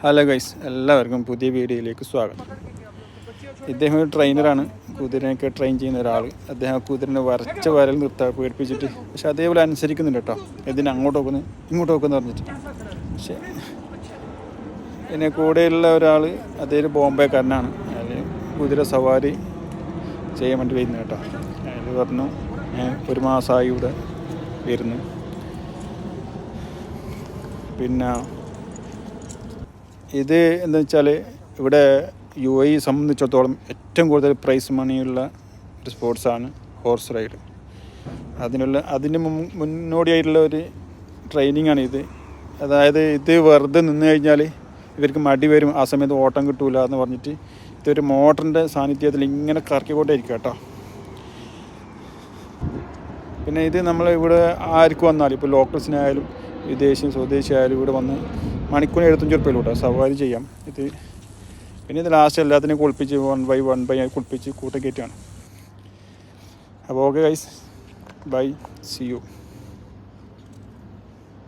Hello guys, എല്ലാവർക്കും പുതിയ വീഡിയോയിലേക്ക് സ്വാഗതം. ഇദ്ദേഹം ഒരു ട്രെയിനറാണ്, കുതിരനെയൊക്കെ ട്രെയിൻ ചെയ്യുന്ന ഒരാൾ. അദ്ദേഹം കുതിരനെ വരച്ച വരൽ പേടിപ്പിച്ചിട്ട്, പക്ഷെ അതേപോലെ അനുസരിക്കുന്നുണ്ട് കേട്ടോ. ഇതിന് അങ്ങോട്ട് നോക്കുന്നു ഇങ്ങോട്ട് നോക്കുന്നു പറഞ്ഞിട്ട്. പക്ഷെ പിന്നെ കൂടെയുള്ള ഒരാൾ അദ്ദേഹം ബോംബെക്കാരനാണ്. അയാൾ കുതിര സവാരി ചെയ്യാൻ വേണ്ടി വരുന്നത് കേട്ടോ. അയാൾ പറഞ്ഞു ഒരു മാസമായി ഇവിടെ വരുന്നു. പിന്നെ ഇത് എന്താ വെച്ചാൽ ഇവിടെ UAE സംബന്ധിച്ചിടത്തോളം ഏറ്റവും കൂടുതൽ പ്രൈസ് മണിയുള്ള ഒരു സ്പോർട്സാണ് ഹോഴ്സ് റൈഡ്. അതിന് മുന്നോടിയായിട്ടുള്ള ഒരു ട്രെയിനിങ്ങാണ് ഇത്. അതായത് ഇത് വെറുതെ നിന്ന് കഴിഞ്ഞാൽ ഇവർക്ക് മടി വരും, ആ സമയത്ത് ഓട്ടം കിട്ടൂല എന്ന് പറഞ്ഞിട്ട് ഇതൊരു മോട്ടറിൻ്റെ സാന്നിധ്യത്തിൽ ഇങ്ങനെ കറക്കിക്കൊണ്ടേയിരിക്കും കേട്ടോ. പിന്നെ ഇത് നമ്മൾ ഇവിടെ ആർക്ക് വന്നാലും, ഇപ്പോൾ ലോക്കൽസിനായാലും വിദേശി സ്വദേശി ആയാലും ഇവിടെ വന്ന് മണിക്കൂറിന് 75 രൂപയിലും കേട്ടോ സവാരി ചെയ്യാം ഇത്. പിന്നെ ഇത് ലാസ്റ്റ് എല്ലാത്തിനെയും കുളിപ്പിച്ച് 1 by 1 കുളിപ്പിച്ച് കൂട്ടക്കയറ്റാണ്. അപ്പോൾ okay guys, bye, see U.